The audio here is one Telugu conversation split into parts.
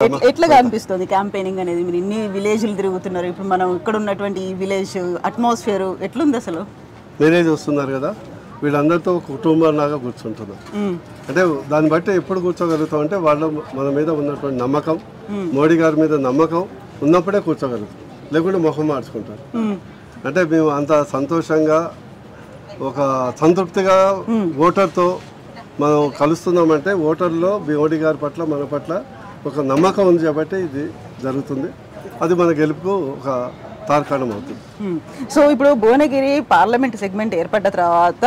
ఎట్లా అనిపిస్తుంది క్యాంపెయినింగ్ అనేది? మీరు ఇన్ని విలేజ్లు తిరుగుతున్నారు, ఇప్పుడు మనం ఇక్కడ ఉన్నటువంటి ఈ విలేజ్ అట్మాస్ఫియర్ ఎట్లుంది అసలు? మీరే చూస్తున్నారు కదా, వీళ్ళందరితో కుటుంబంలాగా కూర్చుంటున్నారు. అంటే దాన్ని బట్టి ఎప్పుడు కూర్చోగలుగుతాం అంటే వాళ్ళు మన మీద ఉన్నటువంటి నమ్మకం, మోడీ గారి మీద నమ్మకం ఉన్నప్పుడే కూర్చోగలుగుతాం, లేకుంటే ముఖం మార్చుకుంటారు. అంటే మేము అంత సంతోషంగా ఒక సంతృప్తిగా ఓటర్తో మనం కలుస్తున్నామంటే ఓటర్లో మోడీ గారి పట్ల మన పట్ల ఒక నమ్మకం ఉంది కాబట్టి ఇది జరుగుతుంది. అది మన గెలుపుకు ఒక తార్కాణం అవుతుంది. సో ఇప్పుడు భువనగిరి పార్లమెంట్ సెగ్మెంట్ ఏర్పడ్డ తర్వాత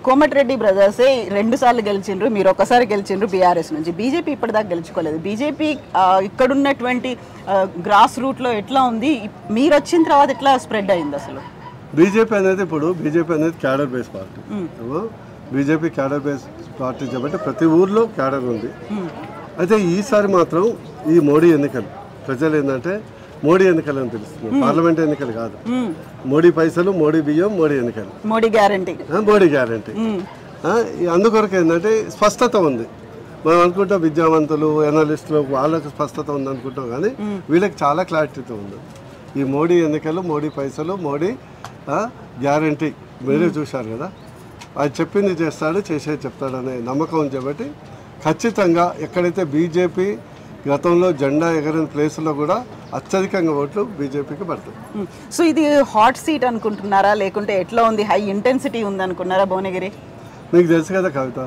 కోమటిరెడ్డి బ్రదర్సే 2 సార్లు గెలిచిండ్రు, మీరు ఒకసారి గెలిచిండ్రు బీఆర్ఎస్ నుంచి. బీజేపీ ఇప్పటిదాకా గెలుచుకోలేదు. బీజేపీ ఇక్కడున్నటువంటి గ్రాస్ రూట్లో ఎట్లా ఉంది, మీరు వచ్చిన తర్వాత ఎట్లా స్ప్రెడ్ అయింది అసలు? బీజేపీ అనేది cadre base party. BJP cadre base party కాబట్టి ప్రతి ఊర్లో క్యాడర్ ఉంది. అయితే ఈసారి మాత్రం ఈ మోడీ ఎన్నికలు ప్రజలు ఏంటంటే మోడీ ఎన్నికలు అని తెలుస్తుంది, పార్లమెంట్ ఎన్నికలు కాదు. మోడీ పైసలు, మోడీ బియ్యం, మోడీ ఎన్నికలు, మోడీ గ్యారంటీ. అందుకొరకు ఏంటంటే స్పష్టత ఉంది. మనం అనుకుంటాం విద్యావంతులు, ఎనలిస్టులు వాళ్ళకి స్పష్టత ఉంది అనుకుంటాం, కానీ వీళ్ళకి చాలా క్లారిటీతో ఉంది. ఈ మోడీ ఎన్నికలు, మోడీ పైసలు, మోడీ గ్యారంటీ మీరే చూశారు కదా. అది చెప్పింది చేస్తాడు, చేసేది చెప్తాడు అనే నమ్మకం ఉంది కాబట్టి ఖచ్చితంగా ఎక్కడైతే బీజేపీ గతంలో జెండా ఎగరని ప్లేసుల్లో కూడా అత్యధికంగా ఓట్లు బీజేపీకి పడతాయి. సో ఇది హాట్ సీట్ అనుకుంటున్నారా, లేకుంటే ఎట్లా ఉంది, హై ఇంటెన్సిటీ ఉంది అనుకున్నారా భువనగిరి? మీకు తెలుసు కదా కవిత,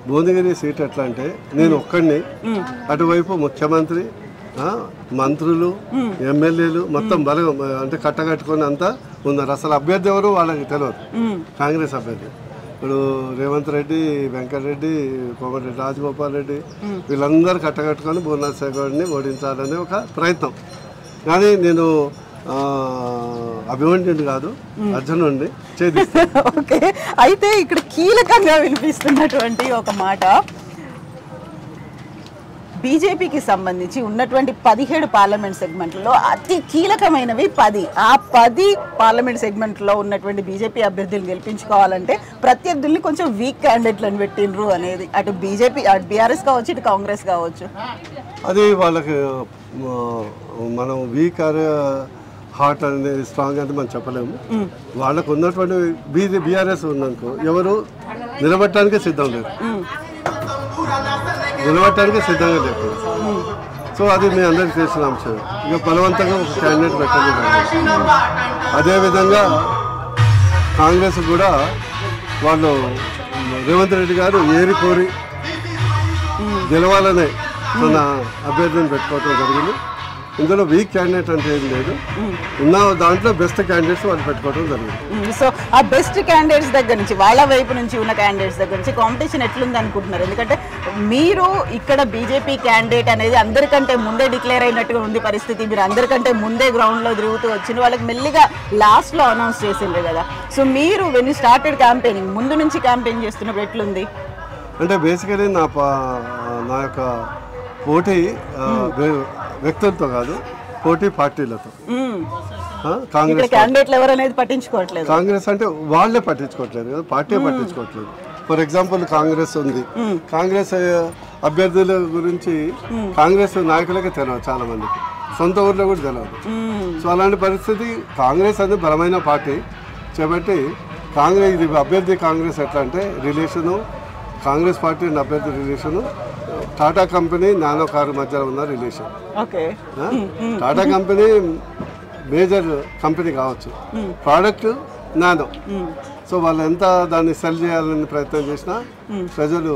భువనగిరి సీట్ ఎట్లా అంటే నేను ఒక్కడిని, అటువైపు ముఖ్యమంత్రి, మంత్రులు, ఎమ్మెల్యేలు మొత్తం బలం అంటే కట్టగట్టుకొని అంతా ఉన్నారు. అసలు అభ్యర్థి ఎవరు వాళ్ళకి తెలియదు. కాంగ్రెస్ అభ్యర్థి ఇప్పుడు రేవంత్ రెడ్డి, వెంకటరెడ్డి, కోమటిరెడ్డి రాజగోపాల్ రెడ్డి వీళ్ళందరూ కట్టగట్టుకొని భువనేశ్వర్ని ఓడించాలనే ఒక ప్రయత్నం. కానీ నేను అభిమన్యుడిని కాదు, అర్జునుడిని ఛేదిస్తాను. ఓకే, అయితే ఇక్కడ కీలకంగా వినిపిస్తున్నటువంటి ఒక మాట, బీజేపీకి సంబంధించి ఉన్నటువంటి 17 పార్లమెంట్ సెగ్మెంట్లలో అతి కీలకమైనవి 10. ఆ 10 పార్లమెంట్ సెగ్మెంట్లో ఉన్నటువంటి బీజేపీ అభ్యర్థులు గెలిపించుకోవాలంటే ప్రత్యర్థుల్ని కొంచెం వీక్ క్యాండిడేట్లను పెట్టినరు అనేది, అటు బీజేపీ, అటు బీఆర్ఎస్ కావచ్చు, ఇటు కాంగ్రెస్ కావచ్చు. అది వాళ్ళకి మనం వీక్ హార్ట్ అనేది స్ట్రాంగ్ అని మనం చెప్పలేము. వాళ్ళకు ఉన్నటువంటి బీఆర్ఎస్ ఉందనుకో ఎవరు నిలబెట్టడానికి సిద్ధం లేదు, నిలబెట్టడానికి సిద్ధంగా చెప్పారు. సో అది మీ అందరికీ తెలిసిన అంశం. ఇక బలవంతంగా ఒక క్యాండిడేట్ పెట్టాలి. అదేవిధంగా కాంగ్రెస్ కూడా వాళ్ళు రేవంత్ రెడ్డి గారు ఏరి కోరి గెలవాలనే తన అభ్యర్థిని పెట్టుకోవడం జరిగింది. ఇందులో వీక్ క్యాండిడేట్ అంటే ఏం లేదు, ఉన్న దాంట్లో బెస్ట్ క్యాండిడేట్స్ వాళ్ళు పెట్టుకోవడం జరిగింది. సో ఆ బెస్ట్ క్యాండిడేట్స్ దగ్గర నుంచి, వాళ్ళ వైపు నుంచి ఉన్న క్యాండిడేట్స్ దగ్గర నుంచి కాంపిటీషన్ ఎట్లుంది అనుకుంటున్నారు? ఎందుకంటే మీరు ఇక్కడ బీజేపీ క్యాండిడేట్ అనేది అందరికంటే ముందే డిక్లేర్ అయినట్టుగా ఉంది పరిస్థితి. మీరు అందరికంటే ముందే గ్రౌండ్లో తిరుగుతూ వచ్చిన వాళ్ళకి మెల్లిగా లాస్ట్లో అనౌన్స్ చేసిండ్రు కదా. సో మీరు వెన్ యూ స్టార్టెడ్ క్యాంపెయినింగ్, ముందు నుంచి క్యాంపెయిన్ చేస్తున్నప్పుడు ఎట్లుంది? అంటే బేసికలీ నా యొక్క పోటీ వ్యక్తులతో కాదు, పోటీ పార్టీలతో. కాంగ్రెస్ క్యాండిడేట్లు ఎవరు అనేది పట్టించుకోవట్లేదు. కాంగ్రెస్ అంటే వాళ్ళే పట్టించుకోవట్లేదు కదా, పార్టీ పట్టించుకోవట్లేదు. ఫర్ ఎగ్జాంపుల్ కాంగ్రెస్ ఉంది, కాంగ్రెస్ అభ్యర్థుల గురించి కాంగ్రెస్ నాయకులకే తెలియదు, చాలా మందికి సొంత ఊర్లో కూడా తెలియదు. సో అలాంటి పరిస్థితి, కాంగ్రెస్ అనేది బలమైన పార్టీ కాబట్టి కాంగ్రెస్ ఇది అభ్యర్థి కాంగ్రెస్ ఎట్లా అంటే రిలేషను, కాంగ్రెస్ పార్టీ అండ్ అభ్యర్థి relation Tata company, nano car మధ్యలో ఉన్న relation. Tata company major company కావచ్చు, ప్రోడక్ట్ నానో. సో వాళ్ళు ఎంత దాన్ని సెల్ చేయాలని ప్రయత్నం చేసినా ప్రజలు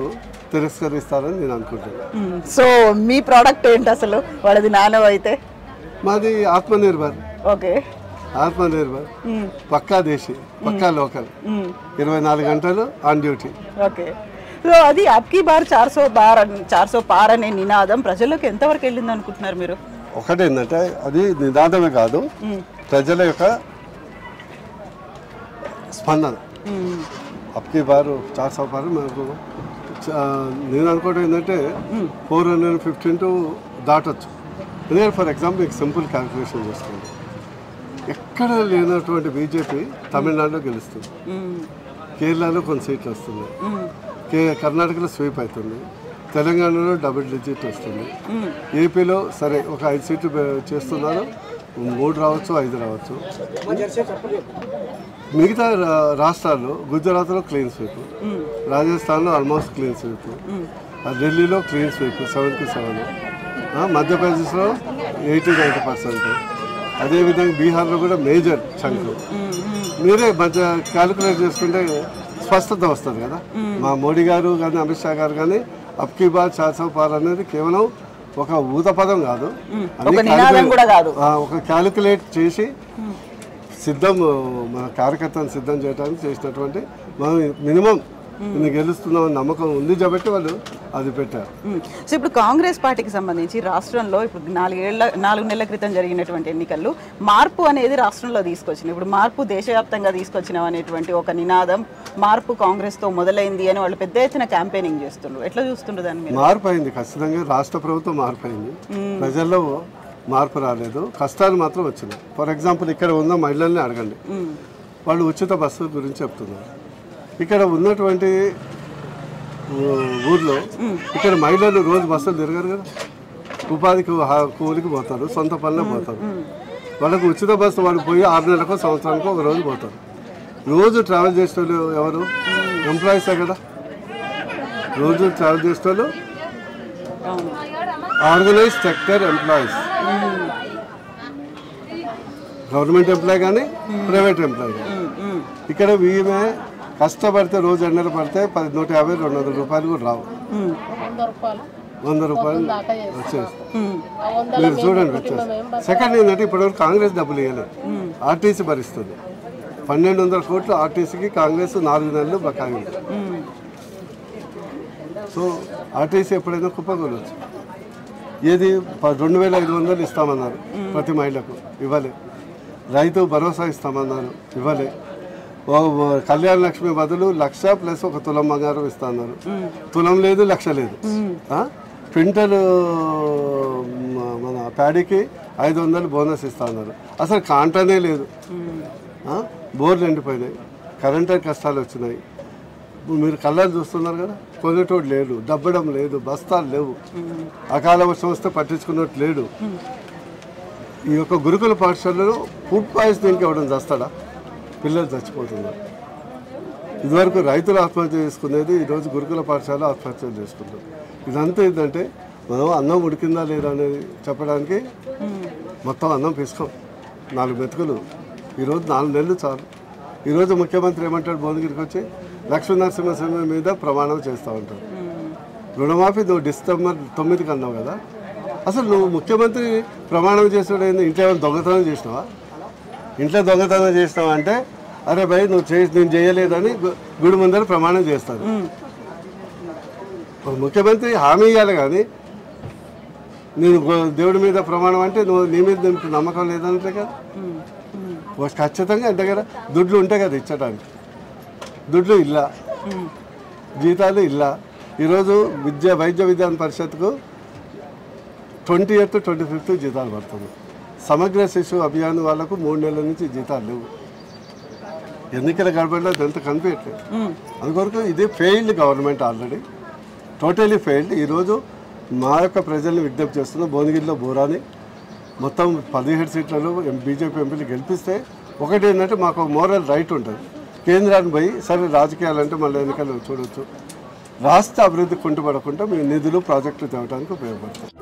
తిరస్కరిస్తారని నేను అనుకుంటున్నాను. సో మీ ప్రోడక్ట్ ఏంటి అసలు? వాళ్ళది నానో అయితే మాది ఆత్మనిర్భర్. ఓకే, ఆత్మనిర్భర్, పక్కా దేశీ, పక్కా లోకల్, 24 గంటలు ఆన్ డ్యూటీ. ఓకే, సో అది అబ్కీ బార్ 400 పార్ అనే నినాదం ప్రజలకు ఎంతవరకు వెళ్ళింది అనుకుంటున్నారు మీరు? ఒకటి ఏంటంటే అది నినాదమే కాదు, ప్రజల యొక్క స్పందన. అబ్కీ బార్ 400 పార్ మనకు నేను అనుకోవడం ఏంటంటే 452 దాటొచ్చు. ఎందుకంటే ఫర్ ఎగ్జాంపుల్ మీకు సింపుల్ క్యాల్కులేషన్ చేస్తుంది, ఎక్కడ లేనటువంటి బీజేపీ తమిళనాడులో గెలుస్తుంది, కేరళలో కొన్ని సీట్లు వస్తున్నాయి, కర్ణాటకలో స్వీప్ అవుతుంది, తెలంగాణలో డబుల్ డిజిట్ వస్తుంది. ఏపీలో సరే ఒక 5 సీట్లు చేస్తున్నారు, 3 రావచ్చు 5 రావచ్చు. మిగతా రాష్ట్రాల్లో గుజరాత్లో క్లీన్ స్వీప్, రాజస్థాన్లో ఆల్మోస్ట్ క్లీన్ స్వీప్, ఢిల్లీలో క్లీన్ స్వీప్ 7-7, మధ్యప్రదేశ్లో 80-90%, అదేవిధంగా బీహార్లో కూడా మేజర్ చంక్. మీరే మధ్య క్యాలిక్యులేట్ చేసుకుంటే స్పష్టత వస్తుంది కదా. మా మోడీ గారు కానీ అమిత్ షా గారు కానీ అబ్కీ బార్ 400 పార్ అనేది కేవలం ఒక ఊత పదం కాదు, ఒక క్యాలిక్యులేట్ చేసి సిద్ధం మన కార్యకర్తను సిద్ధం చేయడానికి చేసినటువంటి మనం మినిమం నేను గెలుస్తున్నామని నమ్మకం ఉంది కాబట్టి వాళ్ళు అది పెట్టారు. సో ఇప్పుడు కాంగ్రెస్ పార్టీకి సంబంధించి రాష్ట్రంలో ఇప్పుడు 4 నెలల క్రితం జరిగినటువంటి ఎన్నికల్లో మార్పు అనేది రాష్ట్రంలో తీసుకొచ్చింది. ఇప్పుడు మార్పు దేశవ్యాప్తంగా తీసుకొచ్చినాం అనేటువంటి ఒక నినాదం మార్పు కాంగ్రెస్తో మొదలైంది అని వాళ్ళు పెద్ద ఎత్తున క్యాంపెయినింగ్ చేస్తున్నారు. ఎట్లా చూస్తుండ్రు దాని మీద? మార్పు అయింది ఖచ్చితంగా, రాష్ట్ర ప్రభుత్వం మార్పు అయింది, ప్రజల్లో మార్పు రాలేదు, కష్టాలు మాత్రం వచ్చినాయి. ఫర్ ఎగ్జాంపుల్ ఇక్కడ ఉన్న మహిళల్ని అడగండి, వాళ్ళు ఉచిత బస్సు గురించి చెప్తున్నారు. ఇక్కడ ఉన్నటువంటి ఊర్లో ఇక్కడ మహిళలు రోజు బస్సులు తిరగరు కదా, ఉపాధికి కూలికి పోతారు, సొంత పనులకు పోతారు. వాళ్ళకు ఉచిత బస్సు వాళ్ళు పోయి 6 నెలలకో సంవత్సరానికో ఒక రోజు పోతారు. రోజు ట్రావెల్ చేసే వాళ్ళు ఎవరు? ఎంప్లాయీసే కదా. రోజు ట్రావెల్ చేసే వాళ్ళు organised sector employees, government employee కానీ ప్రైవేట్ ఎంప్లాయీ కానీ. ఇక్కడ వీమే కష్టపడితే రోజు ఎండలు పడితే 150-200 రూపాయలు కూడా రావు, 100 రూపాయలు వచ్చేస్తాయి. మీరు చూడండి వచ్చేస్తాయి. సెకండ్ ఏంటంటే ఇప్పటివరకు కాంగ్రెస్ డబ్బులు ఇవ్వలేదు, ఆర్టీసీ భరిస్తుంది. 1200 కోట్లు ఆర్టీసీకి కాంగ్రెస్ 4 నెలలు బకాయి. సో ఆర్టీసీ ఎప్పుడైనా కుప్పకూడవచ్చు. ఏది 2500 ఇస్తామన్నారు ప్రతి మహిళకు, ఇవ్వలే. రైతు భరోసా ఇస్తామన్నారు, ఇవ్వలే. కళ్యాణ లక్ష్మి బదులు 1,00,000 ప్లస్ 1 తులం బంగారం ఇస్తున్నారు, తులం లేదు 1,00,000 లేదు. క్వింటల్ మన ప్యాడీకి 500 బోనస్ ఇస్తున్నారు. అసలు కాంటానే లేదు, బోర్లు ఎండిపోయినాయి, కరెంట్ కష్టాలు వచ్చినాయి. మీరు కళ్ళని చూస్తున్నారు కదా, కొనేటోడు లేడు, దబ్బడం లేదు, బస్తాలు లేవు, అకాల వర్షం వస్తే పట్టించుకున్నట్టు లేడు. ఈ యొక్క గురుకుల పాఠశాలలో ఫుడ్ పాయిజనింగ్కి ఇవ్వడం చేస్తాడా? పిల్లలు చచ్చిపోతున్నారు. ఇదివరకు రైతులు ఆత్మహత్య చేసుకునేది, ఈరోజు గురుకుల పాఠశాల ఆత్మహత్యలు చేసుకుంటారు. ఇదంతా ఏంటంటే మనం అన్నం ఉడికిందా లేదా అనేది చెప్పడానికి మొత్తం అన్నం పిసుకాం, 4 మెతుకులు. ఈరోజు 4 నెలలు చాలు. ఈరోజు ముఖ్యమంత్రి ఏమంటాడు, భువనగిరికి వచ్చి లక్ష్మీనరసింహస్వామి మీద ప్రమాణం చేస్తూ ఉంటారు. రుణమాఫీ నువ్వు డిసెంబర్ 9కి అన్నావు కదా, అసలు నువ్వు ముఖ్యమంత్రి ప్రమాణం చేసాడు ఏంది? ఇంట్లో ఏమైనా దొంగతనం చేసినావా? ఇంట్లో దొంగతనం చేసినావా అంటే అరే భయ్ నువ్వు నేను చేయలేదని గుడి ముందర ప్రమాణం చేస్తాను. ముఖ్యమంత్రి హామీ ఇవ్వాలి కానీ నేను దేవుడి మీద ప్రమాణం అంటే నువ్వు నీ మీద నీకు నమ్మకం లేదంటే కదా. ఖచ్చితంగా అంటే కదా దుడ్లు ఉంటాయి కదా ఇచ్చడానికి, దుడ్లు ఇల్లా, జీతాలు ఇల్లా. ఈరోజు వైద్య విధాన పరిషత్కు 20th 25th జీతాలు పడుతుంది. సమగ్ర శిశు అభియాన్ వాళ్ళకు 3 నెలల నుంచి జీతాలు లేవు. ఎన్నికల గడపడిలో ఎంత కనిపించట్లేదు. అందుకొరకు ఇది failed government, already totally failed. ఈరోజు మా యొక్క ప్రజల్ని విజ్ఞప్తి చేస్తున్నాం, భువనగిరిలో బోరాని మొత్తం 17 సీట్లలో బీజేపీ ఎంపీలు గెలిపిస్తే ఒకటి ఏంటంటే మాకు మోరల్ రైట్ ఉంటుంది. కేంద్రాన్ని పోయి సరే రాజకీయాలు అంటే మళ్ళీ ఎన్నికలు చూడవచ్చు, రాష్ట్ర అభివృద్ధి కుంటుపడకుండా మీ నిధులు ప్రాజెక్టులు తేవడానికి ఉపయోగపడుతుంది.